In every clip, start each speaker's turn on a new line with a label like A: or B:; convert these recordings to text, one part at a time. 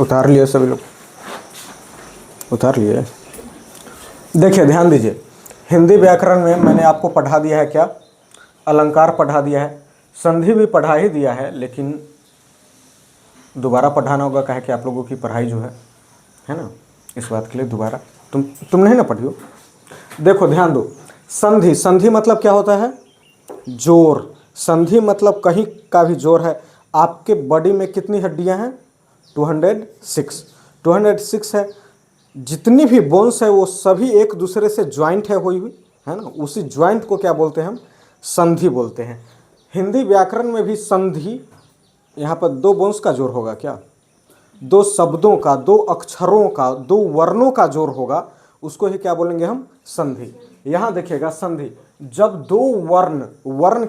A: उतार लिए सभी लोग, उतार लिए। देखिए ध्यान दीजिए, हिंदी व्याकरण में मैंने आपको पढ़ा दिया है क्या, अलंकार पढ़ा दिया है, संधि भी पढ़ा ही दिया है, लेकिन दोबारा पढ़ाना होगा, कहे कि आप लोगों की पढ़ाई जो है ना, इस बात के लिए दोबारा तुम नहीं ना पढ़ी हो। देखो ध्यान दो, संधि, संधि मतलब क्या होता है, जोर। संधि मतलब कहीं का भी जोर है। आपके बॉडी में कितनी हड्डियां हैं, 206, 206 है। जितनी भी बोन्स है वो सभी एक दूसरे से ज्वाइंट है हुई हुई, है ना, उसी ज्वाइंट को क्या बोलते हैं हम, संधि बोलते हैं। हिंदी व्याकरण में भी संधि, यहाँ पर दो बोन्स का जोर होगा क्या, दो शब्दों का, दो अक्षरों का, दो वर्णों का जोर होगा, उसको ही क्या बोलेंगे हम, संधि। यहां देखिएगा संधि, जब दो वर्ण, वर्ण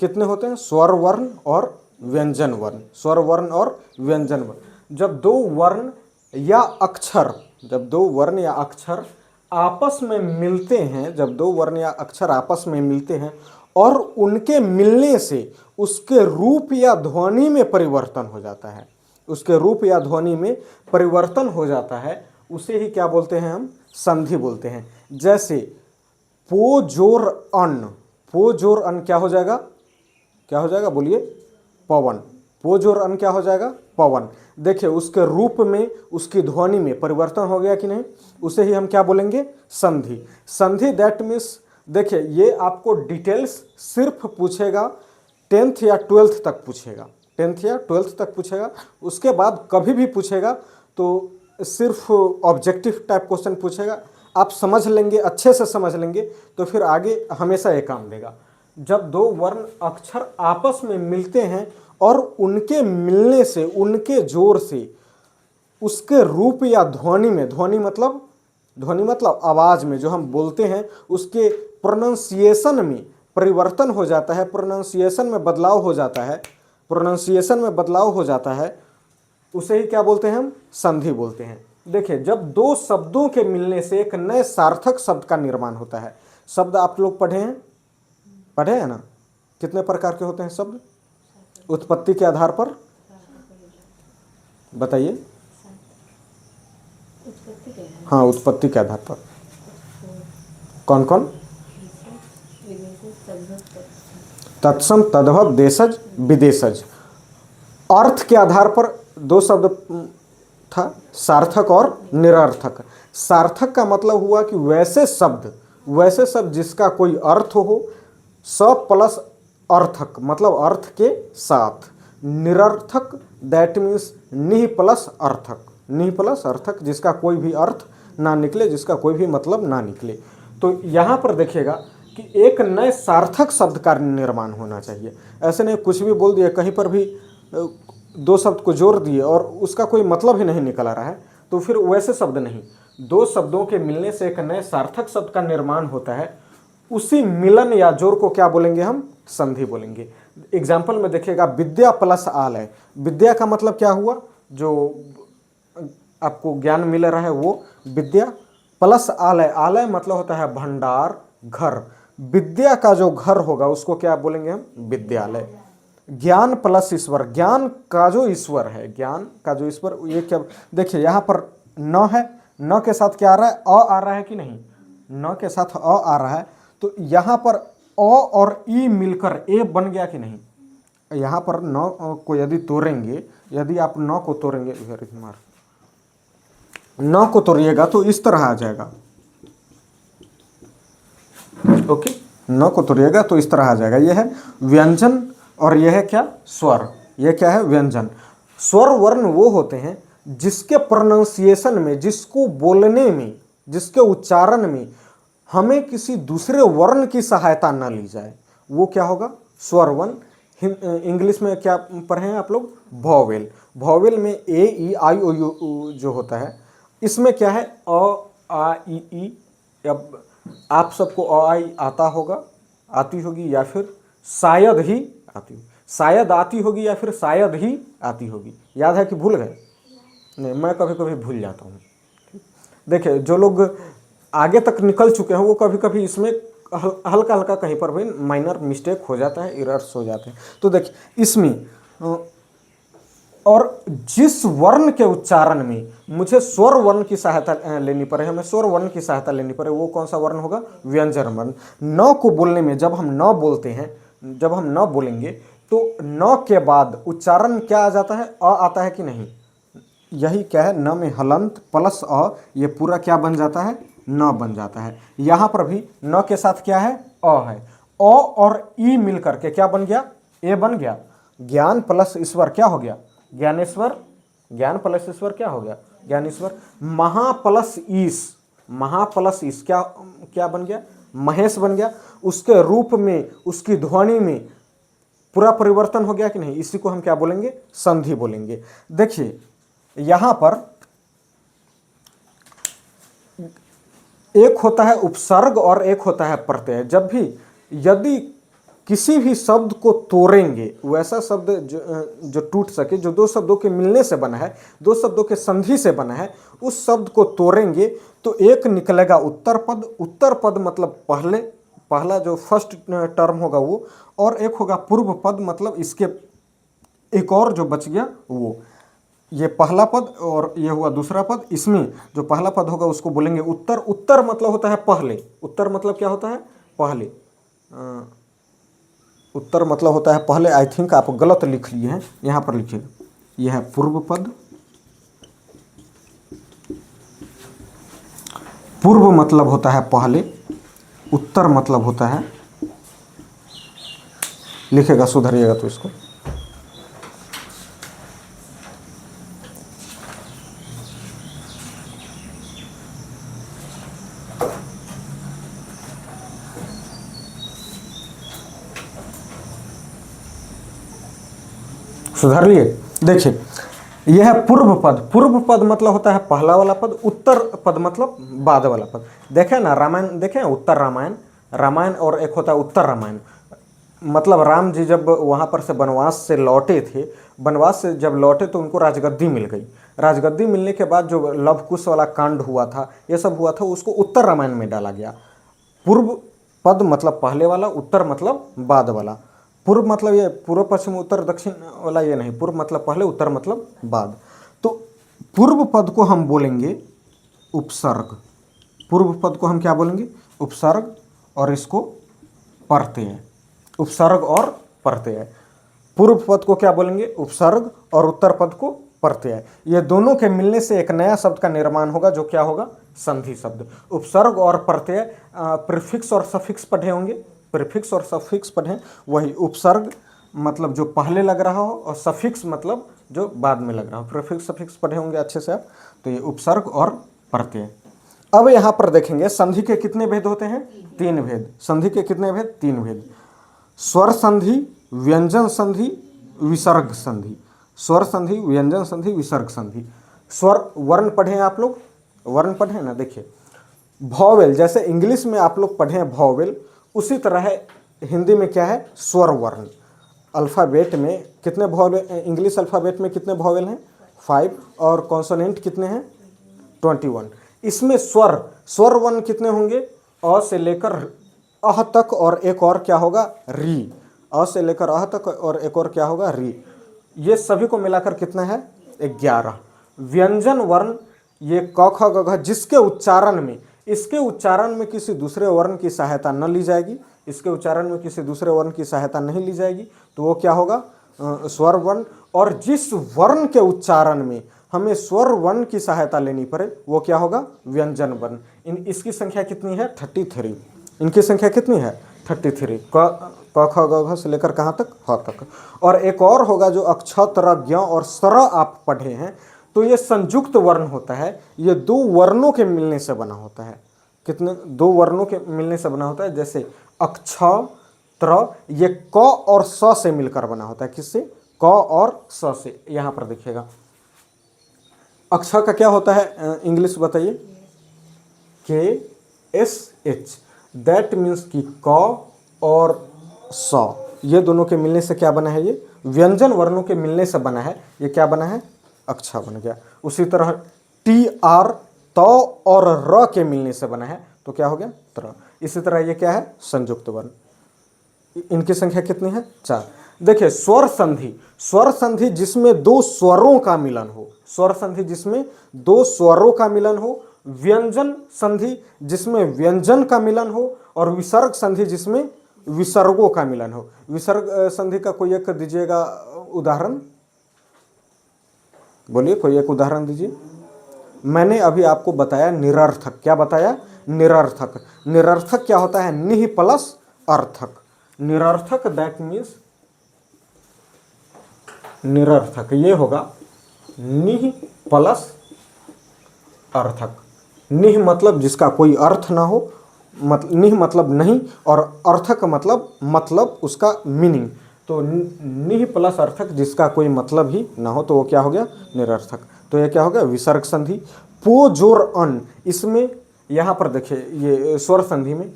A: कितने होते हैं, स्वर वर्ण और व्यंजन वर्ण, स्वर वर्ण और व्यंजन वर्ण। जब दो वर्ण या अक्षर, जब दो वर्ण या अक्षर आपस में मिलते हैं, जब दो वर्ण या अक्षर आपस में मिलते हैं और उनके मिलने से उसके रूप या ध्वनि में परिवर्तन हो जाता है, उसके रूप या ध्वनि में परिवर्तन हो जाता है, उसे ही क्या बोलते हैं हम, संधि बोलते हैं। जैसे पो जोर अन्न, पो जोर अन्न क्या हो जाएगा, क्या हो जाएगा बोलिए, पवन। पो जोर अन्न क्या हो जाएगा, पवन। देखिए उसके रूप में, उसकी ध्वनि में परिवर्तन हो गया कि नहीं, उसे ही हम क्या बोलेंगे, संधि। संधि दैट मीन्स, देखिए ये आपको डिटेल्स सिर्फ पूछेगा 10th या 12th तक पूछेगा, 10th या 12th तक पूछेगा। उसके बाद कभी भी पूछेगा तो सिर्फ ऑब्जेक्टिव टाइप क्वेश्चन पूछेगा। आप समझ लेंगे, अच्छे से समझ लेंगे तो फिर आगे हमेशा ये काम देगा। जब दो वर्ण अक्षर आपस में मिलते हैं और उनके मिलने से, उनके जोर से उसके रूप या ध्वनि में, ध्वनि मतलब, ध्वनि मतलब आवाज में जो हम बोलते हैं, उसके प्रोनाउंसिएशन में परिवर्तन हो जाता है, प्रोनाउंसिएशन में बदलाव हो जाता है, प्रोनाउंसिएशन में बदलाव हो जाता है, उसे ही क्या बोलते हैं हम, संधि बोलते हैं। देखिए जब दो शब्दों के मिलने से एक नए सार्थक शब्द का निर्माण होता है। शब्द आप लोग पढ़े हैं, पढ़े हैं ना, कितने प्रकार के होते हैं शब्द, उत्पत्ति के आधार पर बताइए। हाँ, उत्पत्ति के आधार पर कौन कौन, तत्सम, तद्भव, देशज, विदेशज। अर्थ के आधार पर दो शब्द था, सार्थक और निरर्थक। सार्थक का मतलब हुआ कि वैसे शब्द, वैसे शब्द जिसका कोई अर्थ हो, स प्लस अर्थक मतलब अर्थ के साथ। निरर्थक दैट मीन्स निह प्लस अर्थक, निह प्लस अर्थक, जिसका कोई भी अर्थ ना निकले, जिसका कोई भी मतलब ना निकले। तो यहाँ पर देखिएगा कि एक नए सार्थक शब्द का निर्माण होना चाहिए। ऐसे नहीं कुछ भी बोल दिए, कहीं पर भी दो शब्द को जोड़ दिए और उसका कोई मतलब ही नहीं निकल आ रहा है, तो फिर वैसे शब्द नहीं। दो शब्दों के मिलने से एक नए सार्थक शब्द का निर्माण होता है, उसी मिलन या जोड़ को क्या बोलेंगे हम, संधि बोलेंगे। एग्जाम्पल में देखिएगा, विद्या प्लस आलय। विद्या का मतलब क्या हुआ, जो आपको ज्ञान मिल रहा है वो विद्या, प्लस आलय, आलय मतलब होता है भंडार, घर। विद्या का जो घर होगा उसको क्या बोलेंगे हम, विद्यालय। ज्ञान प्लस ईश्वर, ज्ञान का जो ईश्वर है, ज्ञान का जो ईश्वर, ये क्या, देखिए यहाँ पर न है, न के साथ क्या आ रहा है, अ आ रहा है कि नहीं, न के साथ अ आ रहा है, तो यहाँ पर अ और ई मिलकर ए बन गया कि नहीं। यहाँ पर न को यदि तोड़ेंगे, यदि आप न को तोड़ेंगे, न को तोड़िएगा तो इस तरह आ जाएगा, ओके, न को तोड़िएगा तो इस तरह आ जाएगा। यह है व्यंजन और यह है क्या, स्वर। यह क्या है, व्यंजन। स्वर वर्ण वो होते हैं जिसके प्रोनाउंसिएशन में, जिसको बोलने में, जिसके उच्चारण में हमें किसी दूसरे वर्ण की सहायता न ली जाए, वो क्या होगा, स्वर वर्ण। इंग्लिश में क्या पढ़े हैं आप लोग, वॉवेल। वॉवेल में ए ई आई ओ यू जो होता है, इसमें क्या है, अ आ ई। अब आप सबको अ आई आता होगा, आती होगी, या फिर शायद ही आती होगी, शायद आती होगी या फिर शायद ही आती होगी। याद है कि भूल गए, नहीं, मैं कभी कभी भूल जाता हूँ। देखिए जो लोग आगे तक निकल चुके हैं वो कभी कभी इसमें हल्का हल्का कहीं पर भी माइनर मिस्टेक हो जाता है, एरर्स हो जाते हैं। तो देखिए इसमें और जिस वर्ण के उच्चारण में मुझे स्वर वर्ण की सहायता लेनी पड़े, हमें स्वर वर्ण की सहायता लेनी पड़े, वो कौन सा वर्ण होगा? व्यंजन वर्ण। न को बोलने में जब हम न बोलते हैं, जब हम न बोलेंगे तो न के बाद उच्चारण क्या आ जाता है? अ आता है कि नहीं? यही क्या है, न में हलंत प्लस अ, ये पूरा क्या बन जाता है? न बन जाता है। यहां पर भी न के साथ क्या है? अ है। अ और ई मिल करके क्या बन गया? ए बन गया। ज्ञान प्लस ईश्वर क्या हो गया? ज्ञानेश्वर। ज्ञान प्लस ईश्वर क्या हो गया? ज्ञानेश्वर। महा प्लस ईश, महा प्लस ईश क्या क्या बन गया? महेश बन गया। उसके रूप में, उसकी ध्वनि में पूरा परिवर्तन हो गया कि नहीं? इसी को हम क्या बोलेंगे? संधि बोलेंगे। देखिए यहां पर एक होता है उपसर्ग और एक होता है प्रत्यय। जब भी यदि किसी भी शब्द को तोड़ेंगे, वैसा शब्द जो टूट सके, जो दो शब्दों के मिलने से बना है, दो शब्दों के संधि से बना है, उस शब्द को तोड़ेंगे तो एक निकलेगा उत्तर पद। उत्तर पद मतलब पहले, पहला जो फर्स्ट टर्म होगा वो, और एक होगा पूर्व पद, मतलब इसके एक और जो बच गया वो। ये पहला पद और ये हुआ दूसरा पद। इसमें जो पहला पद होगा उसको बोलेंगे उत्तर। उत्तर मतलब होता है पहले। उत्तर मतलब क्या होता है? पहले। उत्तर मतलब होता है पहले। आई थिंक आप गलत लिख लिए हैं, यहाँ पर लिखिएगा। यह है पूर्व पद। पूर्व मतलब होता है पहले, उत्तर मतलब होता है, लिखेगा सुधरिएगा तो इसको, सुधार लिए। देखिए यह है पूर्व पद। पूर्व पद मतलब होता है पहला वाला पद। उत्तर पद मतलब बाद वाला पद। देखें ना रामायण, देखें उत्तर रामायण, रामायण और एक होता है उत्तर रामायण। मतलब राम जी जब वहाँ पर से वनवास से लौटे थे, वनवास से जब लौटे तो उनको राजगद्दी मिल गई। राजगद्दी मिलने के बाद जो लव कुश वाला कांड हुआ था, ये सब हुआ था, उसको उत्तर रामायण में डाला गया। पूर्व पद मतलब पहले वाला, उत्तर मतलब बाद वाला। पूर्व मतलब ये पूर्व पश्चिम उत्तर दक्षिण वाला ये नहीं, पूर्व मतलब पहले, उत्तर मतलब बाद। तो पूर्व पद को हम बोलेंगे उपसर्ग। पूर्व पद को हम क्या बोलेंगे? उपसर्ग, और इसको प्रत्यय। उपसर्ग और प्रत्यय। पूर्व पद को क्या बोलेंगे? उपसर्ग, और उत्तर पद को प्रत्यय। ये दोनों के मिलने से एक नया शब्द का निर्माण होगा, जो क्या होगा? संधि शब्द। उपसर्ग और प्रत्यय, प्रीफिक्स और सफिक्स पढ़े होंगे। प्रीफिक्स और सफिक्स पढ़े, वही उपसर्ग मतलब जो पहले लग रहा हो, और सफिक्स मतलब जो बाद में लग रहा हो। प्रीफिक्स सफिक्स पढ़े होंगे अच्छे से आप। तो ये उपसर्ग और प्रत्यय। अब यहां पर देखेंगे संधि के कितने भेद होते हैं? 3 भेद। संधि के कितने भेद? 3 भेद। स्वर संधि, व्यंजन संधि, विसर्ग संधि। स्वर संधि, व्यंजन संधि, विसर्ग संधि। स्वर वर्ण पढ़े हैं आप लोग? वर्ण पढ़े हैं ना? देखिए वॉवेल, जैसे इंग्लिश में आप लोग पढ़े हैं वॉवेल, उसी तरह है हिंदी में क्या है? स्वर वर्ण। अल्फ़ाबेट में कितने वॉवेल? इंग्लिश अल्फ़ाबेट में कितने वॉवेल हैं? 5। और कॉन्सोनेंट कितने हैं? 21। इसमें स्वर, स्वर वर्ण कितने होंगे? अ से लेकर अह तक, और एक और क्या होगा? री। अ से लेकर अह तक और एक और क्या होगा? री। ये सभी को मिलाकर कितना है? 11। व्यंजन वर्ण, ये क ख ग घ, जिसके उच्चारण में, इसके उच्चारण में किसी दूसरे वर्ण की सहायता न ली जाएगी, इसके उच्चारण में किसी दूसरे वर्ण की सहायता नहीं ली जाएगी, तो वो क्या होगा? स्वर वर्ण। और जिस वर्ण के उच्चारण में हमें स्वर वर्ण की सहायता लेनी पड़े, वो क्या होगा? व्यंजन वर्ण। इसकी संख्या कितनी है? 33। इनकी संख्या कितनी है? 33। क ख ग घ से लेकर कहाँ तक? ह तक। और एक और होगा जो अक्ष, तर, ज्ञ और सर आप पढ़े हैं, तो ये संयुक्त वर्ण होता है। ये 2 वर्णों के मिलने से बना होता है। कितने? 2 वर्णों के मिलने से बना होता है। जैसे अक्ष, त्र, ये क और स से मिलकर बना होता है। किससे? क और स से। यहां पर देखिएगा अक्ष का क्या होता है? इंग्लिश बताइए। KSH। दैट मीन्स कि क और स, ये दोनों के मिलने से क्या बना है? ये व्यंजन वर्णों के मिलने से बना है। ये क्या बना है? अक्षा बन गया। उसी तरह TR, त और र के मिलने से बना है, तो क्या हो गया? त्र। इसी तरह ये क्या है? संयुक्त वर्ण। इनकी संख्या कितनी है? 4। देखिए स्वर संधि जिसमें दो स्वरों का मिलन हो, स्वर संधि जिसमें दो स्वरों का मिलन हो, व्यंजन संधि जिसमें व्यंजन का मिलन हो, और विसर्ग संधि जिसमें विसर्गों का मिलन हो। विसर्ग संधि का कोई एक दीजिएगा उदाहरण, बोलिए कोई एक उदाहरण दीजिए। मैंने अभी आपको बताया निरर्थक, क्या बताया? निरर्थक। निरर्थक क्या होता है? निह प्लस अर्थक। निरर्थक दैट मीन्स निरर्थक, ये होगा निह प्लस अर्थक। निह मतलब जिसका कोई अर्थ ना हो, निह मतलब नहीं, और अर्थक मतलब उसका मीनिंग। तो निह प्लस अर्थक जिसका कोई मतलब ही ना हो तो वो क्या हो गया? निरर्थक। तो ये क्या हो गया? विसर्ग संधि। पो जोर अन, इसमें यहां पर देखिए ये स्वर संधि में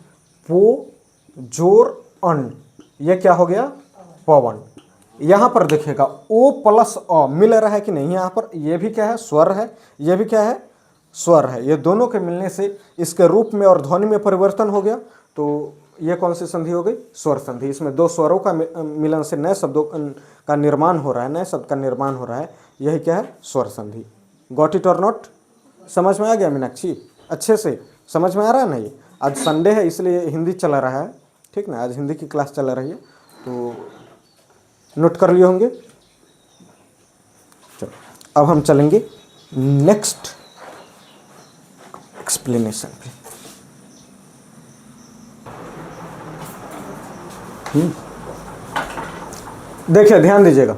A: पो जोर अन, ये क्या हो गया? पवन। यहां पर देखिएगा ओ प्लस अ मिल रहा है कि नहीं? यहां पर ये भी क्या है? स्वर है, ये भी क्या है? स्वर है। ये दोनों के मिलने से इसके रूप में और ध्वनि में परिवर्तन हो गया। तो ये कौन सी संधि हो गई? स्वर संधि। इसमें दो स्वरों का मिलन से नए शब्दों का निर्माण हो रहा है, नए शब्द का निर्माण हो रहा है। यही क्या है? स्वर संधि। गॉट इट और नॉट? समझ में आ गया मीनाक्षी? अच्छे से समझ में आ रहा है ना? ये आज संडे है इसलिए हिंदी चला रहा है, ठीक ना? आज हिंदी की क्लास चला रही है, तो नोट कर लिए होंगे। चलो अब हम चलेंगे नेक्स्ट एक्सप्लेनेशन पे। देखिए ध्यान दीजिएगा,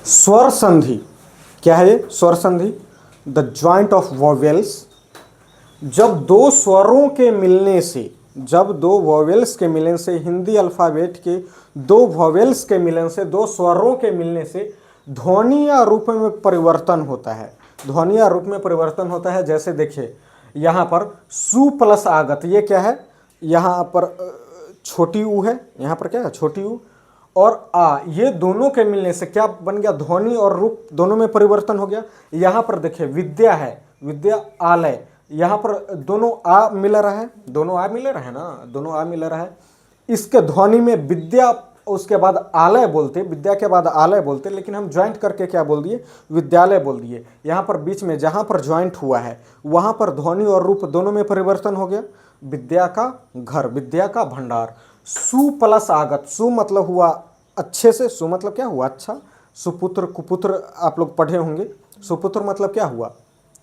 A: स्वर संधि क्या है? ये स्वर संधि द ज्वाइंट ऑफ वोवेल्स। जब दो स्वरों के मिलने से, जब दो वोवेल्स के मिलन से, हिंदी अल्फाबेट के दो वोवेल्स के मिलन से, दो स्वरों के मिलने से ध्वनि या रूप में परिवर्तन होता है। ध्वनि या रूप में परिवर्तन होता है। जैसे देखिए यहाँ पर सु प्लस आगत, ये क्या है? यहाँ पर छोटी ऊ है, यहाँ पर क्या है? छोटी ऊ। और आ, ये दोनों के मिलने से क्या बन गया? ध्वनि और रूप दोनों में परिवर्तन हो गया। यहाँ पर देखिए विद्या है, विद्या आलय, यहाँ पर दोनों आ मिल रहा है, दोनों आ मिल रहा है ना, दोनों आ मिल रहा है। इसके ध्वनि में विद्या, उसके बाद आलय बोलते, विद्या के बाद आलय बोलते, लेकिन हम ज्वाइंट करके क्या बोल दिए? विद्यालय बोल दिए। यहाँ पर बीच में जहाँ पर ज्वाइंट हुआ है वहाँ पर ध्वनि और रूप दोनों में परिवर्तन हो गया। विद्या का घर, विद्या का भंडार। सु प्लस आगत, सु मतलब हुआ अच्छे से, सु मतलब क्या हुआ? अच्छा। सुपुत्र कुपुत्र आप लोग पढ़े होंगे। सुपुत्र मतलब क्या हुआ?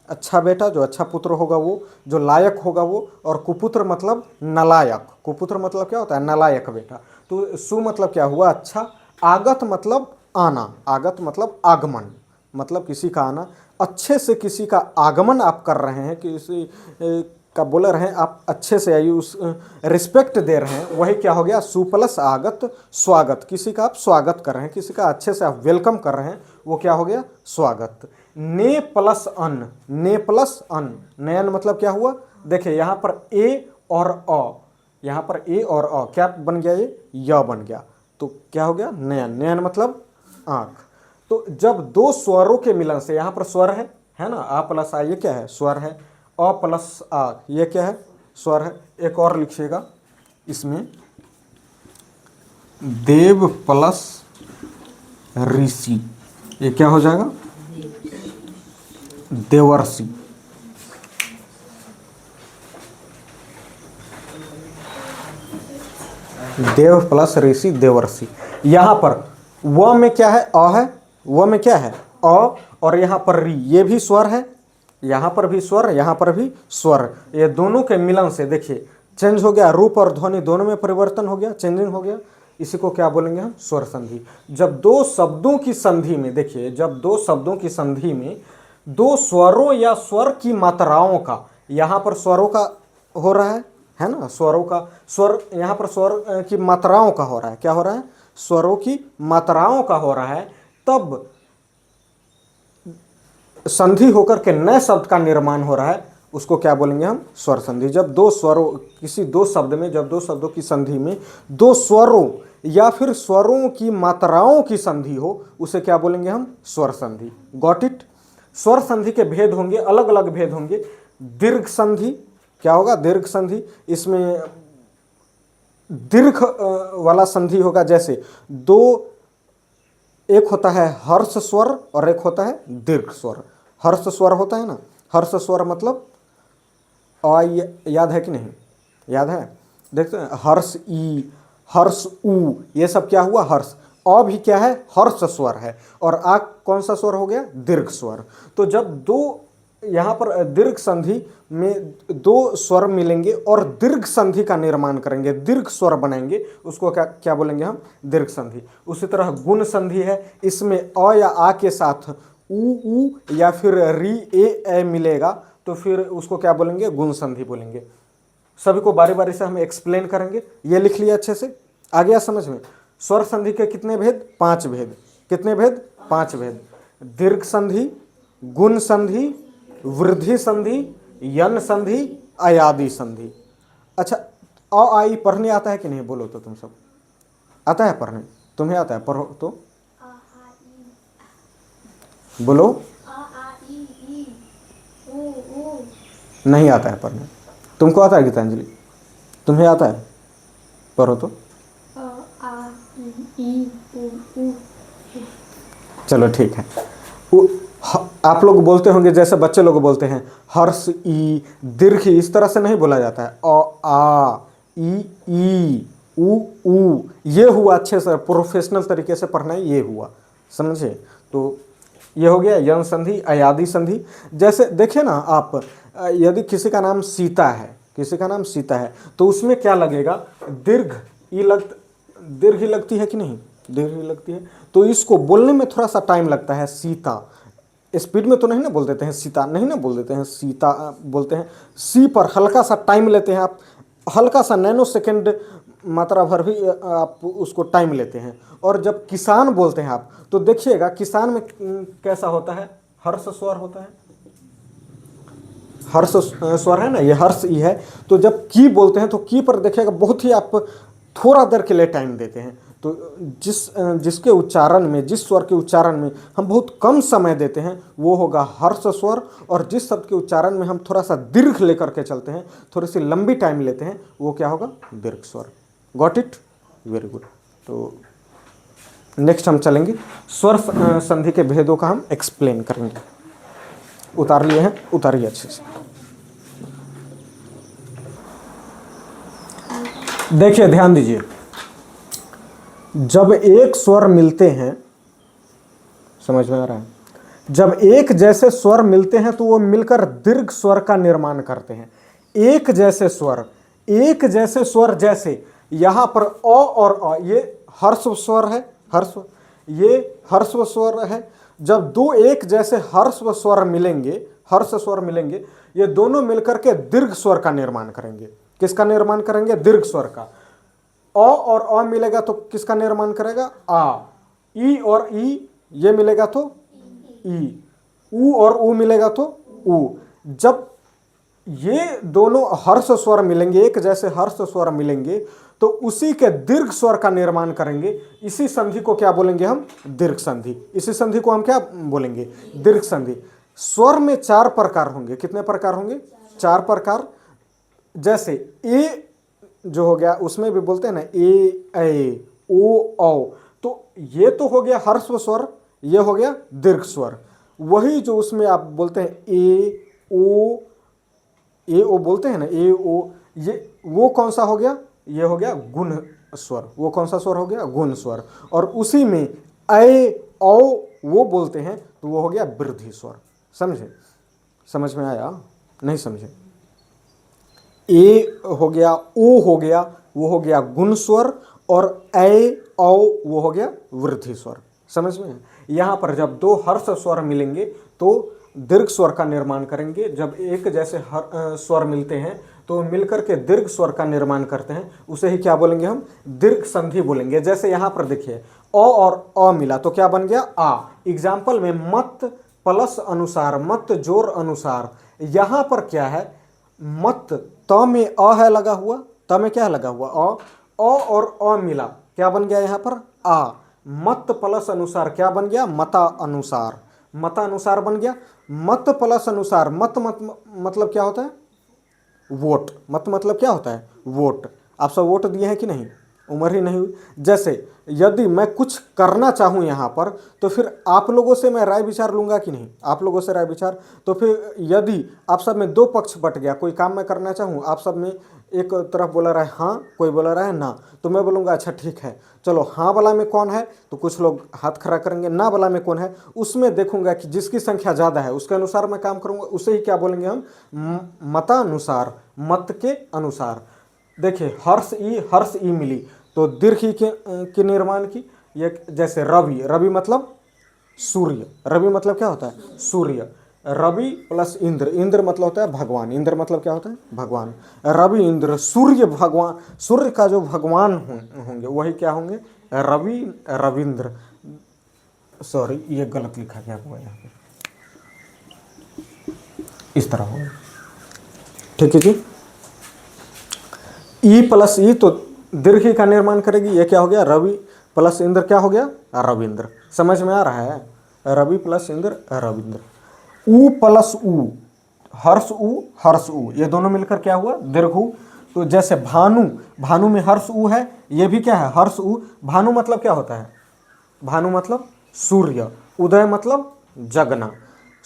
A: अच्छा बेटा, जो अच्छा पुत्र होगा वो, जो लायक होगा वो। और कुपुत्र मतलब नलायक। कुपुत्र मतलब क्या होता है? नलायक बेटा। तो सु मतलब क्या हुआ? अच्छा। आगत मतलब आना, आगत मतलब आगमन, मतलब किसी का आना। अच्छे से किसी का आगमन आप कर रहे हैं, किसी का बोल रहे हैं आप, अच्छे से आइए, उस रिस्पेक्ट दे रहे हैं, वही क्या हो गया? सु प्लस आगत स्वागत। किसी का आप स्वागत कर रहे हैं, किसी का अच्छे से आप वेलकम कर रहे हैं, वो क्या हो गया? स्वागत। ने प्लस अन, ने प्लस अन, नयन मतलब क्या हुआ? देखिए यहाँ पर ए और अ, यहाँ पर ए और अ क्या बन गया? ये य बन गया। तो क्या हो गया? नयन। नयन मतलब आंख। तो जब दो स्वरों के मिलन से, यहाँ पर स्वर है ना, आ प्लस आ, ये क्या है? स्वर है। अ प्लस आ, ये क्या है? स्वर है। एक और लिखिएगा इसमें, देव प्लस ऋषि, ये क्या हो जाएगा? देवर्षि। देव प्लस ऋषि, देवर्षि। यहां पर व में क्या है? अ है, व में क्या है? अ, और यहां पर री, ये भी स्वर है, यहां पर भी स्वर, यहां पर भी स्वर। ये दोनों के मिलन से देखिए चेंज हो गया, रूप और ध्वनि दोनों में परिवर्तन हो गया, चेंजिंग हो गया। इसी को क्या बोलेंगे हम? स्वर संधि। जब दो शब्दों की संधि में, देखिए जब दो शब्दों की संधि में दो स्वरों या स्वर की मात्राओं का, यहां पर स्वरों का हो रहा है ना, स्वरों का, स्वर यहां पर स्वर की मात्राओं का हो रहा है। क्या हो रहा है? स्वरों की मात्राओं का हो रहा है। तब संधि होकर के नए शब्द का निर्माण हो रहा है, उसको क्या बोलेंगे हम? स्वर संधि। जब दो स्वरों, किसी दो शब्द में, जब दो शब्दों की संधि में दो स्वरों या फिर स्वरों की मात्राओं की संधि हो, उसे क्या बोलेंगे हम? स्वर संधि। Got it? स्वर संधि के भेद होंगे, अलग अलग भेद होंगे। दीर्घ संधि क्या होगा? दीर्घ संधि, इसमें दीर्घ वाला संधि होगा, जैसे दो, एक होता है हर्ष स्वर और एक होता है दीर्घ स्वर। हर्ष स्वर होता है ना, हर्ष स्वर मतलब अ, याद है कि नहीं, याद है, देखते हैं, हर्ष ई, हर्ष ऊ, ये सब क्या हुआ, हर्ष। अ भी क्या है, हर्ष स्वर है, और आ कौन सा स्वर हो गया, दीर्घ स्वर। तो जब दो यहाँ पर दीर्घ संधि में दो स्वर मिलेंगे और दीर्घ संधि का निर्माण करेंगे, दीर्घ स्वर बनाएंगे, उसको क्या क्या बोलेंगे हम, दीर्घ संधि। उसी तरह गुण संधि है, इसमें अ या आ के साथ ऊ या फिर री ए मिलेगा, तो फिर उसको क्या बोलेंगे, गुण संधि बोलेंगे। सभी को बारी बारी से हम एक्सप्लेन करेंगे। ये लिख लिया अच्छे से, आ गया समझ में। स्वर संधि के कितने भेद, 5 भेद। कितने भेद, 5 भेद। दीर्घ संधि, गुण संधि, वृद्धि संधि, यन संधि, अयादि संधि। अच्छा, अ आ ई पढ़ने आता है कि नहीं, बोलो तो तुम सब, आता है पढ़ने, तुम्हें आता है, पढ़ो तो बोलो। नहीं आता है पढ़ने, तुमको आता है गीतांजलि, तुम्हें आता है, पढ़ो तो। चलो ठीक है। आप लोग बोलते होंगे जैसे बच्चे लोग बोलते हैं हर्ष ई, दीर्घ ई, इस तरह से नहीं बोला जाता है। अ आ, ई ऊ, ये हुआ, अच्छे से प्रोफेशनल तरीके से पढ़ना है, ये हुआ, समझे। तो ये हो गया यन संधि, अयादि संधि। जैसे देखिए ना आप, यदि किसी का नाम सीता है, किसी का नाम सीता है, तो उसमें क्या लगेगा, दीर्घ ई दीर्घ ही लगती है कि नहीं, दीर्घ ही लगती है। तो इसको बोलने में थोड़ा सा टाइम लगता है, सीता। स्पीड में तो नहीं ना बोल देते हैं सीता, नहीं ना बोल देते हैं सीता, बोलते हैं सी पर हल्का सा टाइम लेते हैं आप, हल्का सा नैनो सेकेंड मात्रा भर भी आप उसको टाइम लेते हैं। और जब किसान बोलते हैं आप, तो देखिएगा किसान में कैसा होता है, हर्ष स्वर होता है, हर्ष स्वर है ना, ये हर्ष ई है। तो जब की बोलते हैं तो की पर देखिएगा बहुत ही आप थोड़ा देर के लिए टाइम देते हैं। तो जिसके उच्चारण में, जिस स्वर के उच्चारण में हम बहुत कम समय देते हैं, वो होगा हर्ष स्वर। और जिस शब्द के उच्चारण में हम थोड़ा सा दीर्घ लेकर के चलते हैं, थोड़ी सी लंबी टाइम लेते हैं, वो क्या होगा, दीर्घ स्वर। Got it, very good. तो नेक्स्ट हम चलेंगे, स्वर संधि के भेदों का हम एक्सप्लेन करेंगे। उतार लिए हैं, उतारिए अच्छे से। देखिए ध्यान दीजिए, जब एक स्वर मिलते हैं, समझ में आ रहा है, जब एक जैसे स्वर मिलते हैं तो वो मिलकर दीर्घ स्वर का निर्माण करते हैं। एक जैसे स्वर, एक जैसे स्वर, जैसे यहां पर अ और अ, ये हर्ष स्वर है, हर्ष, ये हर्ष स्वर है। जब दो एक जैसे हर्ष स्वर मिलेंगे, हर्ष स्वर मिलेंगे, ये दोनों मिलकर के दीर्घ स्वर का निर्माण करेंगे। किसका निर्माण करेंगे, दीर्घ स्वर का। अ और अ मिलेगा तो किसका निर्माण करेगा, आ। ई और ई ये मिलेगा तो ई। ऊ और ऊ मिलेगा तो ऊ। जब ये दोनों हर्ष स्वर मिलेंगे, एक जैसे हर्ष स्वर मिलेंगे, तो उसी के दीर्घ स्वर का निर्माण करेंगे। इसी संधि को क्या बोलेंगे हम, दीर्घ संधि। इसी संधि को हम क्या बोलेंगे, दीर्घ संधि। स्वर में 4 प्रकार होंगे। कितने प्रकार होंगे, 4 प्रकार। जैसे ए जो हो गया, उसमें भी बोलते हैं ना ए ओ औ, तो ये तो हो गया हर्ष स्वर, ये हो गया दीर्घ स्वर। वही जो उसमें आप बोलते हैं ए ओ बोलते हैं ना, ए ओ, ये वो कौन सा हो गया, ये हो गया गुण स्वर। वो कौन सा स्वर हो गया, गुण स्वर। और उसी में औ वो बोलते हैं, तो वो हो गया वृद्धि स्वर। समझे, समझ में आया, नहीं समझे। ए हो गया, ओ हो गया, वो हो गया गुण स्वर, और औ वो हो गया वृद्धि स्वर। समझ में, यहां पर जब दो हर्ष स्वर मिलेंगे तो दीर्घ स्वर का निर्माण करेंगे। जब एक जैसे स्वर मिलते हैं तो मिलकर के दीर्घ स्वर का निर्माण करते हैं, उसे ही क्या बोलेंगे हम, दीर्घ संधि बोलेंगे। जैसे यहां पर देखिए अ और अ मिला तो क्या बन गया, आ। एग्जाम्पल में मत प्लस अनुसार, मत जोर अनुसार। यहां पर क्या है, मत, त में अ है लगा हुआ, त में क्या है लगा हुआ, अ और अ मिला, क्या बन गया यहां पर, आ। मत प्लस अनुसार क्या बन गया, मता अनुसार, मता अनुसार बन गया। मत प्लस अनुसार, मत मतलब क्या होता है, वोट। मत मतलब क्या होता है, वोट। आप सब वोट दिए हैं कि नहीं? उम्र ही नहीं हुई। जैसे यदि मैं कुछ करना चाहूँ यहाँ पर, तो फिर आप लोगों से मैं राय विचार लूंगा कि नहीं? आप लोगों से राय विचार। तो फिर यदि आप सब में दो पक्ष बट गया, कोई काम मैं करना चाहूँ, आप सब में एक तरफ बोला रहा है हाँ, कोई बोला रहा है ना, तो मैं बोलूँगा अच्छा ठीक है, चलो हाँ वाला में कौन है, तो कुछ लोग हाथ खड़ा करेंगे। ना वाला में कौन है, उसमें देखूंगा कि जिसकी संख्या ज़्यादा है उसके अनुसार मैं काम करूँगा। उसे ही क्या बोलेंगे हम? मतानुसार, मत के अनुसार। देखिए हर्ष ई मिली तो दीर्घ ई के निर्माण की। ये जैसे रवि, रवि मतलब सूर्य, रवि मतलब क्या होता है? सूर्य। रवि प्लस इंद्र, इंद्र मतलब होता है भगवान, इंद्र मतलब क्या होता है? भगवान। रवि इंद्र, सूर्य भगवान, सूर्य का जो भगवान होंगे वही क्या होंगे? रवि रविंद्र। सॉरी ये गलत लिखा गया हुआ यहाँ पे, इस तरह होगा। ठीक है जी। ई प्लस ई तो दीर्घ ई का निर्माण करेगी। ये क्या हो गया? रवि प्लस इंद्र क्या हो गया? रविंद्र। समझ में आ रहा है? रवि प्लस इंद्र रविंद्र। ऊ प्लस ऊ, हर्ष ऊ, ये दोनों मिलकर क्या हुआ? दीर्घ ऊ। तो जैसे भानु, भानु में हर्ष ऊ है, ये भी क्या है? हर्ष ऊ। भानु मतलब क्या होता है? भानु मतलब सूर्य। उदय मतलब जगना।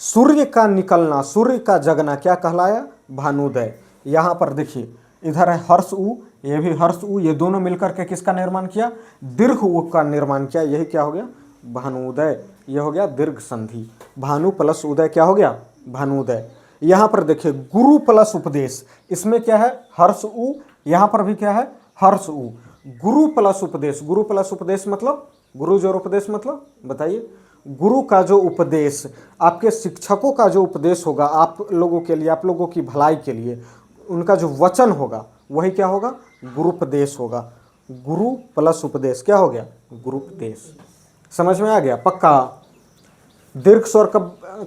A: सूर्य का निकलना, सूर्य का जगना क्या कहलाया? भानुदय। यहाँ पर देखिए इधर है हर्ष ऊ, ये भी हर्ष ऊ, ये दोनों मिलकर के किसका निर्माण किया? दीर्घ ऊ का निर्माण किया। यही क्या हो गया? भानुदय। ये हो गया दीर्घ संधि। भानु प्लस उदय क्या हो गया? भानुदय। यहाँ पर देखिए गुरु प्लस उपदेश, इसमें क्या है? हर्ष ऊ, यहाँ पर भी क्या है? हर्ष ऊ। गुरु प्लस उपदेश, गुरु प्लस उपदेश मतलब गुरु जो उपदेश मतलब बताइए। गुरु का जो उपदेश, आपके शिक्षकों का जो उपदेश होगा आप लोगों के लिए, आप लोगों की भलाई के लिए, उनका जो वचन होगा वही क्या होगा? गुरुपदेश होगा। गुरु प्लस उपदेश क्या हो गया? गुरुपदेश। समझ में आ गया? पक्का। दीर्घ स्वर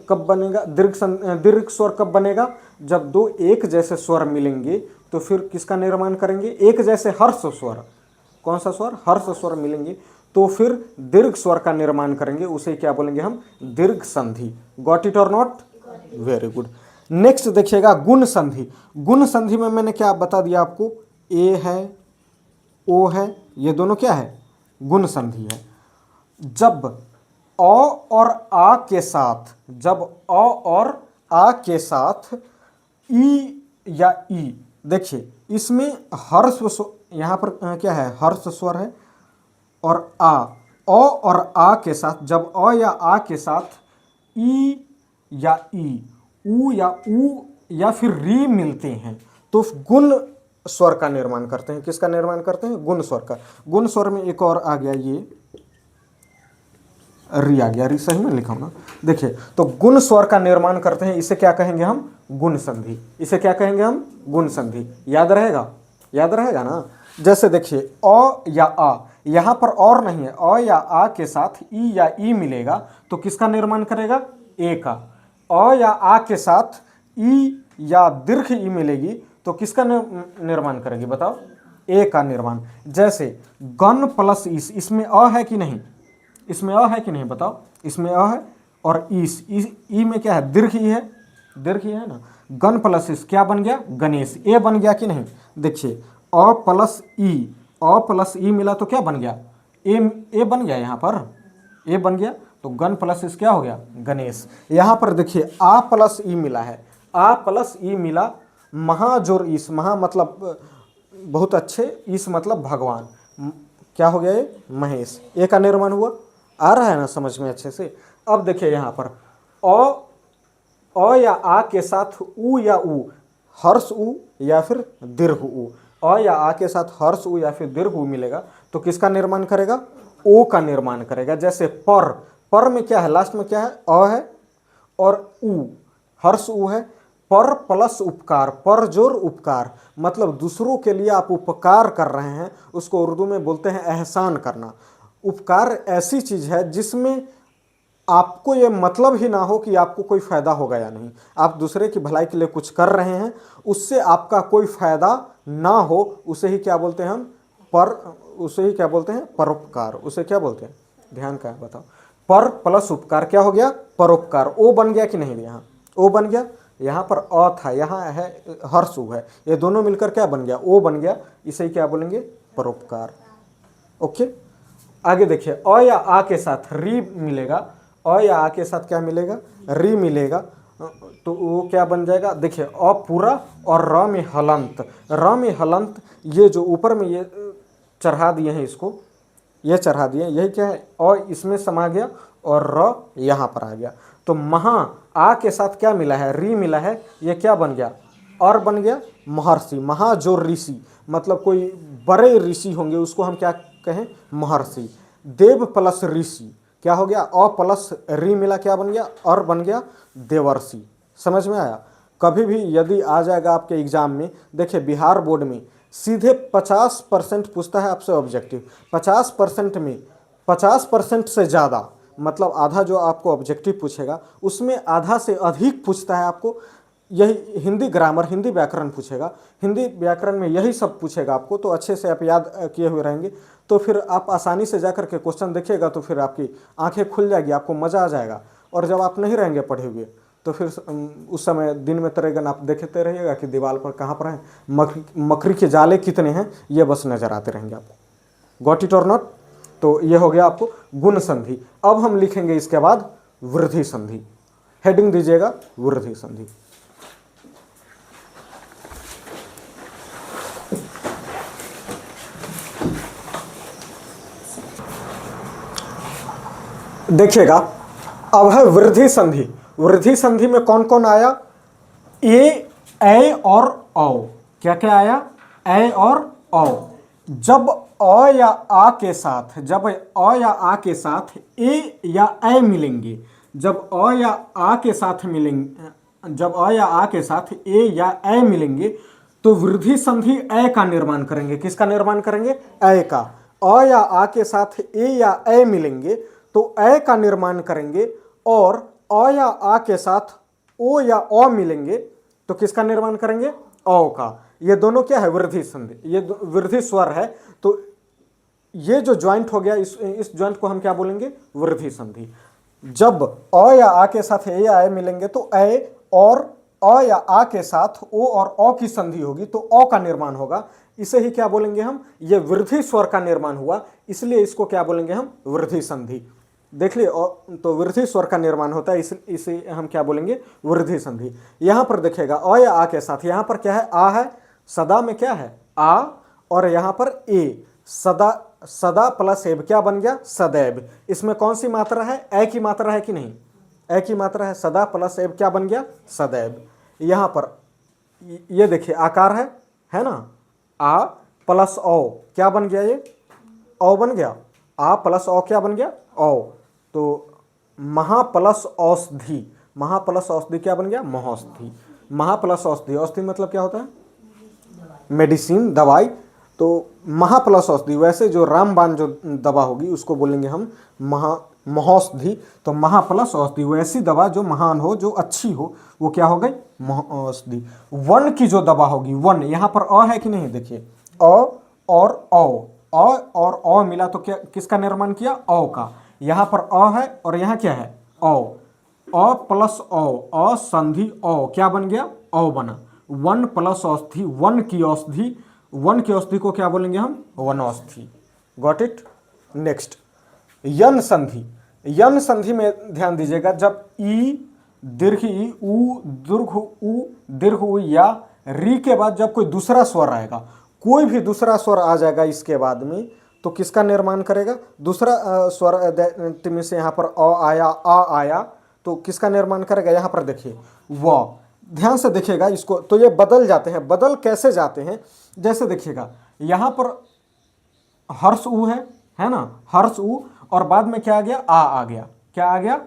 A: कब बनेगा? दीर्घ स्वर कब बनेगा? जब दो एक जैसे स्वर मिलेंगे तो फिर किसका निर्माण करेंगे? एक जैसे हर्ष स्वर, कौन सा स्वर? हर्ष स्वर मिलेंगे तो फिर दीर्घ स्वर का निर्माण करेंगे। उसे क्या बोलेंगे हम? दीर्घ संधि। गॉट इट और नॉट? Very good. नेक्स्ट देखिएगा गुण संधि। गुण संधि में मैंने क्या बता दिया आपको? ए है, ओ है, ये दोनों क्या है? गुण संधि है। जब अ और आ के साथ, जब अ और आ के साथ ई या ई, देखिए इसमें हर्ष, यहाँ पर क्या है? हर्ष स्वर है। और आ, अ और आ के साथ, जब अ या आ के साथ ई या ई, ऊ या फिर री मिलते हैं तो गुण स्वर का निर्माण करते हैं। किसका निर्माण करते हैं? गुण स्वर का। गुण स्वर में एक और आ गया, ये री आ गया, री सही में लिखा हूं ना? देखिए तो गुण स्वर का निर्माण करते हैं, इसे क्या कहेंगे हम? गुण संधि। इसे क्या कहेंगे हम? गुण संधि। याद रहेगा? याद रहेगा ना? जैसे देखिए अ या आ, यहां पर और नहीं है, अ या आ के साथ ई या ई मिलेगा तो किसका निर्माण करेगा? ए का। अ या आ के साथ ई या दीर्घ ई मिलेगी तो किसका निर्माण करेगी? बताओ। ए का निर्माण। जैसे गण प्लस ईस, इसमें अ है कि नहीं? इसमें अ है कि नहीं? बताओ। इसमें अ है। और ईस, ई में क्या है? दीर्घ ई है, दीर्घ ई है ना? गण प्लस ईस क्या बन गया? गणेश। ए बन गया कि नहीं? देखिए अ प्लस ई, अ प्लस ई मिला तो क्या बन गया? ए बन गया। यहाँ पर ए बन गया तो गण प्लस ईस क्या हो गया? गणेश। यहाँ पर देखिए आ प्लस ई मिला है, आ प्लस ई मिला, महाजोर ईस, महा मतलब बहुत अच्छे, ईस मतलब भगवान, क्या हो गया? ये महेश। ए का निर्माण हुआ। आ रहा है ना समझ में अच्छे से? अब देखिए यहाँ पर अ या आ के साथ ऊ या ऊ, हर्ष ऊ या फिर दीर्घ ऊ, अ या आ के साथ हर्ष ऊ या फिर दीर्घ ऊ मिलेगा तो किसका निर्माण करेगा? ओ का निर्माण करेगा। जैसे पर में क्या है? लास्ट में क्या है? अ है और ऊ, हर्ष ऊ है। पर प्लस उपकार, पर जोर उपकार, मतलब दूसरों के लिए आप उपकार कर रहे हैं, उसको उर्दू में बोलते हैं एहसान करना। उपकार ऐसी चीज है जिसमें आपको ये मतलब ही ना हो कि आपको कोई फायदा होगा या नहीं। आप दूसरे की भलाई के लिए कुछ कर रहे हैं, उससे आपका कोई फायदा ना हो, उसे ही क्या बोलते हैं हम? उसे ही क्या बोलते हैं? परोपकार। उसे क्या बोलते हैं? ध्यान का है, बताओ। पर प्लस उपकार क्या हो गया? परोपकार। ओ बन गया कि नहीं? यहाँ ओ बन गया यहाँ पर अ था, यहाँ है हर्ष उ है, ये दोनों मिलकर क्या बन गया, ओ बन गया, इसे क्या बोलेंगे, परोपकार। ओके, आगे देखिए, अ या आ के साथ री मिलेगा, अ या आ के साथ क्या मिलेगा, री मिलेगा, तो वो क्या बन जाएगा, देखिए अ पूरा और र में हलंत, र में हलंत, ये जो ऊपर में ये चढ़ा दिए हैं इसको, ये चढ़ा दिए, यही क्या है, अ इसमें समा गया और र यहाँ पर आ गया, तो महा आ के साथ क्या मिला है, री मिला है, ये क्या बन गया, और बन गया महर्षि। महा जो ऋषि, मतलब कोई बड़े ऋषि होंगे उसको हम क्या कहें, महर्षि। देव प्लस ऋषि क्या हो गया, अ प्लस री मिला, क्या बन गया, और बन गया देवर्षि। समझ में आया। कभी भी यदि आ जाएगा आपके एग्जाम में, देखिए बिहार बोर्ड में सीधे 50% पूछता है आपसे ऑब्जेक्टिव, 50% में 50% से ज़्यादा, मतलब आधा जो आपको ऑब्जेक्टिव पूछेगा उसमें आधा से अधिक पूछता है आपको यही हिंदी ग्रामर, हिंदी व्याकरण पूछेगा। हिंदी व्याकरण में यही सब पूछेगा आपको, तो अच्छे से आप याद किए हुए रहेंगे तो फिर आप आसानी से जाकर के क्वेश्चन देखिएगा, तो फिर आपकी आंखें खुल जाएगी, आपको मज़ा आ जाएगा। और जब आप नहीं रहेंगे पढ़े हुए तो फिर उस समय दिन में तरेगन आप देखते रहिएगा कि दीवार पर कहाँ पर है, मकड़ी के जाले कितने हैं ये बस नजर आते रहेंगे आपको। गॉट इट और नॉट। तो ये हो गया आपको गुण संधि। अब हम लिखेंगे इसके बाद वृद्धि संधि। हेडिंग दीजिएगा वृद्धि संधि। देखिएगा, अब है वृद्धि संधि। वृद्धि संधि में कौन कौन आया, ए और औ। क्या क्या आया, ए और औ। जब अ या आ के साथ, जब अ या आ के साथ ए या ए मिलेंगे, जब अ या आ के साथ मिलेंगे, जब अ या आ के साथ ए या ए मिलेंगे तो वृद्धि संधि ए का निर्माण करेंगे। किसका निर्माण करेंगे, ए का। अ या आ के साथ ए या ए मिलेंगे तो ए का निर्माण करेंगे, और अ या आ के साथ ओ या अ मिलेंगे तो किसका निर्माण करेंगे, औ का। ये दोनों क्या है, वृद्धि संधि, ये वृद्धि स्वर है। तो ये जो ज्वाइंट हो गया, इस ज्वाइंट को हम क्या बोलेंगे, वृद्धि संधि। जब अ या आ के साथ ए या ए मिलेंगे तो ए, और अ या आ के साथ ओ और अ की संधि होगी तो अ का निर्माण होगा। इसे ही क्या बोलेंगे हम, ये वृद्धि स्वर का निर्माण हुआ, इसलिए इसको क्या बोलेंगे हम, वृद्धि संधि। देख लिए, तो वृद्धि स्वर का निर्माण होता है, इसे हम क्या बोलेंगे, वृद्धि संधि। यहां पर देखिएगा अ या आ के साथ, यहां पर क्या है, आ है, सदा में क्या है, आ, और यहां पर ए, सदा, सदा प्लस एब क्या बन गया, सदैव। इसमें कौन सी मात्रा है, ए की मात्रा है कि नहीं, ए की मात्रा है, सदा प्लस एब क्या बन गया, सदैव। यहां पर ये देखिए आकार है ना, आ प्लस ओ क्या बन गया, ये औ बन गया, आ प्लस औ क्या बन गया, औ। तो महा प्लस औषधि, महा प्लस औषधि क्या बन गया, महौषधि। महा प्लस औषधि, औषधि मतलब क्या होता है, मेडिसिन, दवाई। तो महा प्लस औषधि, वैसे जो रामबाण जो दवा होगी उसको बोलेंगे हम महौषधि। तो महा प्लस औषधि, वैसी दवा जो महान हो, जो अच्छी हो, वो क्या हो गई, महौषधि। वन की जो दवा होगी, वन, यहां पर अ है कि नहीं, देखिए अ और अ और अ मिला तो क्या, किसका निर्माण किया, औ का। यहां पर अ है और यहां क्या है, औ। अ प्लस औ, अ संधि औ क्या बन गया, औ बना। वन प्लस औषधि, वन की औषधि, वन की औषधि को क्या बोलेंगे हम, वन औषधि। Got it. नेक्स्ट, यन संधि। यन संधि में ध्यान दीजिएगा, जब ई, दीर्घ ई, उ, दीर्घ उ या री के बाद जब कोई दूसरा स्वर आएगा, कोई भी दूसरा स्वर आ जाएगा इसके बाद में, तो किसका निर्माण करेगा, दूसरा स्वर में से यहाँ पर अ आया, आ आया, तो किसका निर्माण करेगा, यहाँ पर देखिए व। ध्यान से देखिएगा इसको, तो ये बदल जाते हैं। बदल कैसे जाते हैं, जैसे देखिएगा यहाँ पर हर्ष उ है ना, हर्ष उ, और बाद में क्या आ गया, आ गया। क्या आ गया,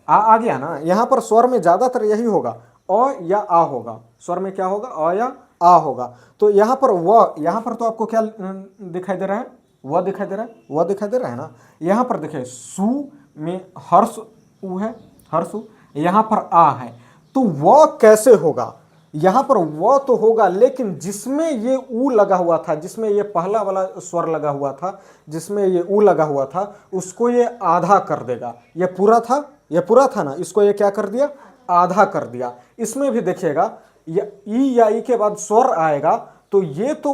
A: आ गया ना। यहां पर स्वर में ज्यादातर यही होगा, अ या आ होगा, स्वर में क्या होगा, अ या आ होगा। तो यहां पर व, यहां पर तो आपको क्या दिखाई दे रहा है, व दिखाई दे रहा है, व दिखाई दे रहा है ना। यहां पर देखिए सु में हर्ष उ है, हर्ष उ, यहां पर आ है, तो व कैसे होगा, यहां पर व तो होगा, लेकिन जिसमें ये उ लगा हुआ था, जिसमें ये पहला वाला स्वर लगा हुआ था, जिसमें ये उ लगा हुआ था, उसको ये आधा कर देगा। ये पूरा था, ये पूरा था ना, इसको ये क्या कर दिया, आधा कर दिया। इसमें भी देखिएगा ई या ई के बाद स्वर आएगा तो ये तो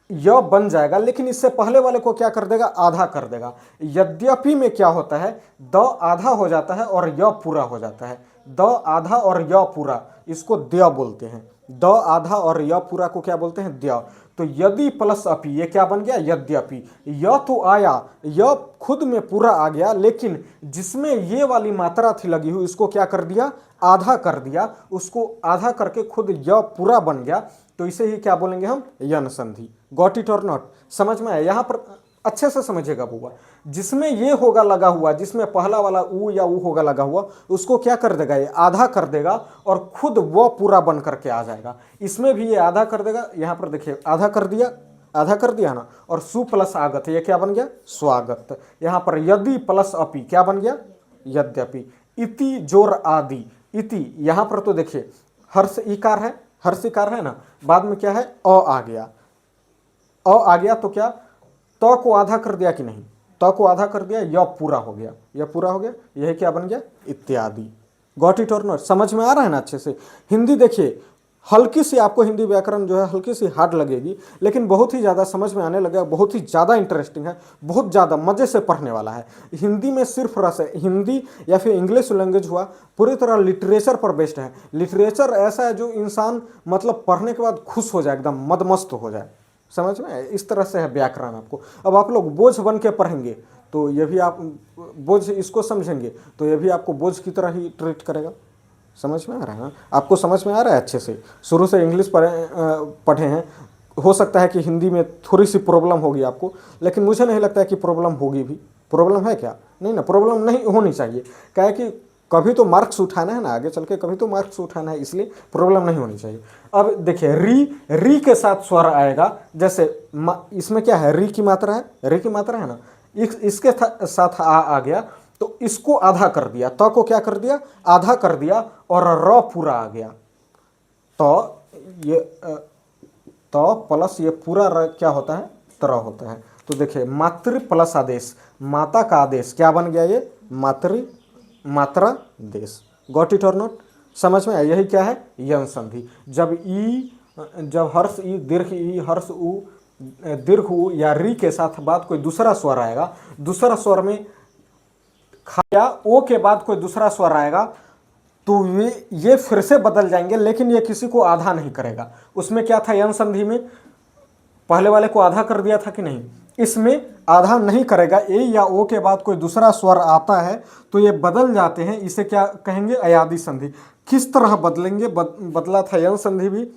A: य बन जाएगा, लेकिन इससे पहले वाले को क्या कर देगा, आधा कर देगा। यद्यपि में क्या होता है, द आधा हो जाता है और य पूरा हो जाता है। द आधा और य पूरा, इसको द्य बोलते हैं। द आधा और य पूरा को क्या बोलते हैं, द्य। तो यदि प्लस अपि, ये क्या बन गया, यद्यपि। य तो आया, य खुद में पूरा आ गया, लेकिन जिसमें ये वाली मात्रा थी लगी हुई, इसको क्या कर दिया, आधा कर दिया। उसको आधा करके खुद य पूरा बन गया, तो इसे ही क्या बोलेंगे हम, यन संधि। गॉट इट और नॉट, समझ में आया। यहां पर अच्छे से समझिएगा बुआ, जिसमें ये होगा लगा हुआ, जिसमें पहला वाला ऊ या ऊ होगा लगा हुआ, उसको क्या कर देगा, ये आधा कर देगा और खुद वो पूरा बन करके आ जाएगा। इसमें भी ये आधा कर देगा, यहां पर देखिए आधा कर दिया, आधा कर दिया ना, और सु प्लस आगत, ये क्या बन गया, स्वागत। यहां पर यदि प्लस अपि क्या बन गया, यद्यपि। इति जोर आदि, इति यहां पर तो देखिए हर्ष इकार है, हर्ष इकार है ना, बाद में क्या है, अ आ गया, अ आ गया तो क्या, त को आधा कर दिया कि नहीं, त को आधा कर दिया, यह पूरा हो गया, यह पूरा हो गया, यह क्या बन गया, इत्यादि। गॉट इट और नॉट, समझ में आ रहा है ना अच्छे से। हिंदी देखिए, हल्की सी आपको हिंदी व्याकरण जो है हल्की सी हार्ड लगेगी, लेकिन बहुत ही ज़्यादा समझ में आने लगेगा, बहुत ही ज़्यादा इंटरेस्टिंग है, बहुत ज़्यादा मज़े से पढ़ने वाला है। हिंदी में सिर्फ रस है। हिंदी या फिर इंग्लिश लैंग्वेज हुआ, पूरी तरह लिटरेचर पर बेस्ड है। लिटरेचर ऐसा है जो इंसान मतलब पढ़ने के बाद खुश हो जाए, एकदम मदमस्त हो जाए, समझ में। इस तरह से है व्याकरण आपको। अब आप लोग बोझ बन के पढ़ेंगे तो ये भी आप बोझ इसको समझेंगे तो ये भी आपको बोझ की तरह ही ट्रीट करेगा। समझ में आ रहा है ना, आपको समझ में आ रहा है अच्छे से। शुरू से इंग्लिश पढ़े हैं, हो सकता है कि हिंदी में थोड़ी सी प्रॉब्लम होगी आपको, लेकिन मुझे नहीं लगता है कि प्रॉब्लम होगी भी। प्रॉब्लम है क्या, नहीं ना, प्रॉब्लम नहीं होनी चाहिए। क्या है कि कभी तो मार्क्स उठाना है ना, आगे चल के कभी तो मार्क्स उठाना है, इसलिए प्रॉब्लम नहीं होनी चाहिए। अब देखिए री के साथ स्वर आएगा, जैसे इसमें क्या है, री की मात्रा है, री की मात्रा है ना, इसके साथ आ गया तो इसको आधा कर दिया, तो को क्या कर दिया, आधा कर दिया, और र पूरा आ गया। तो ये तो प्लस ये पूरा र क्या होता है, तरह होता है। तो देखिए मातृ प्लस आदेश, माता का आदेश क्या बन गया, ये मात्रा देश। गॉट इट और नॉट, समझ में आया। यही क्या है, यन संधि। जब हर्ष ई, दीर्घ ई, हर्ष उ, दीर्घ उ या री के साथ बाद कोई दूसरा स्वर आएगा, दूसरा स्वर में या ओ के बाद कोई दूसरा स्वर आएगा, तो ये फिर से बदल जाएंगे, लेकिन ये किसी को आधा नहीं करेगा। उसमें क्या था, यन संधि में पहले वाले को आधा कर दिया था कि नहीं, इसमें आधा नहीं करेगा। ए या ओ के बाद कोई दूसरा स्वर आता है तो ये बदल जाते हैं, इसे क्या कहेंगे, अयादि संधि। किस तरह बदलेंगे, बदला था यन संधि भी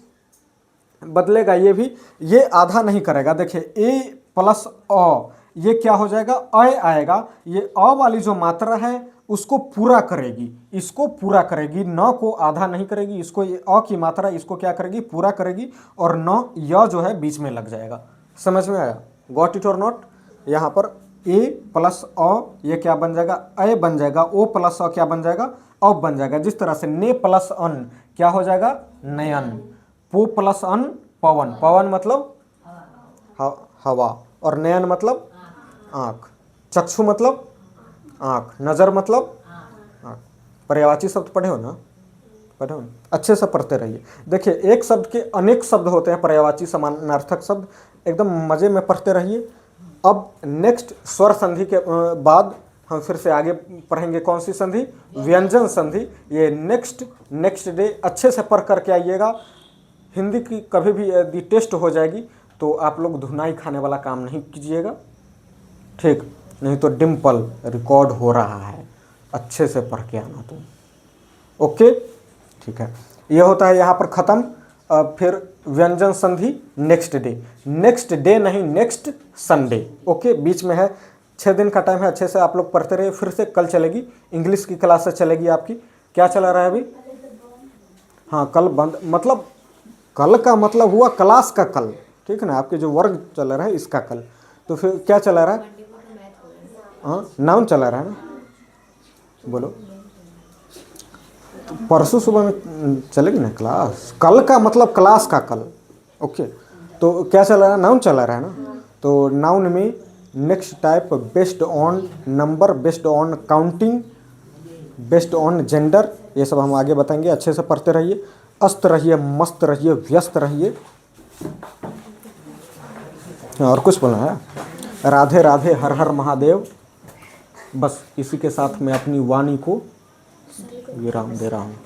A: बदलेगा, ये भी, ये आधा नहीं करेगा। देखिए ए प्लस अ, ये क्या हो जाएगा, अ आएगा, ये अ वाली जो मात्रा है उसको पूरा करेगी, इसको पूरा करेगी, न को आधा नहीं करेगी, इसको ये अ की मात्रा इसको क्या करेगी, पूरा करेगी, और न य जो है बीच में लग जाएगा। समझ में आया, गॉट इट और नॉट। यहाँ पर ए प्लस अ ये क्या बन जाएगा, अ बन जाएगा, ओ प्लस अ क्या बन जाएगा, अ बन जाएगा। जिस तरह से ने प्लस अन क्या हो जाएगा, नयन। पो प्लस अन पवन, पवन मतलब हवा, और नयन मतलब आँख, चक्षु मतलब आँख, नज़र मतलब आँख। पर्यायवाची शब्द पढ़े हो ना, पढ़े हो ना, अच्छे से पढ़ते रहिए। देखिए एक शब्द के अनेक शब्द होते हैं, पर्यायवाची समानार्थक शब्द, एकदम मज़े में पढ़ते रहिए। अब नेक्स्ट स्वर संधि के बाद हम फिर से आगे पढ़ेंगे कौन सी संधि, व्यंजन संधि। ये नेक्स्ट डे अच्छे से पढ़ करके आइएगा। हिंदी की कभी भी यदि टेस्ट हो जाएगी तो आप लोग धुनाई खाने वाला काम नहीं कीजिएगा, ठीक, नहीं तो डिम्पल रिकॉर्ड हो रहा है, अच्छे से पढ़ के आना तुम, ओके, ठीक है। ये होता है यहाँ पर ख़त्म। फिर व्यंजन संधि नेक्स्ट डे नहीं, नेक्स्ट संडे, ओके। बीच में है 6 दिन का टाइम है, अच्छे से आप लोग पढ़ते रहिए। फिर से कल चलेगी, इंग्लिश की क्लासेस चलेगी आपकी। क्या चला रहा है अभी, हाँ कल बंद, मतलब कल का मतलब हुआ क्लास का कल, ठीक है ना, आपके जो वर्ग चल रहा है इसका कल। तो फिर क्या चला रहा है, हाँ नाउन चला रहा है ना, बोलो। तो परसों सुबह में चलेगी ना क्लास, कल का मतलब क्लास का कल, ओके। तो क्या चला रहा है, नाउन चला रहा है ना। तो नाउन में next type based on number, based on counting, based on gender, ये सब हम आगे बताएंगे। अच्छे से पढ़ते रहिए, अस्त रहिए, मस्त रहिए, व्यस्त रहिए। और कुछ बोलना है? राधे राधे, हर हर महादेव। बस इसी के साथ मैं अपनी वाणी को विराम दे रहा हूँ।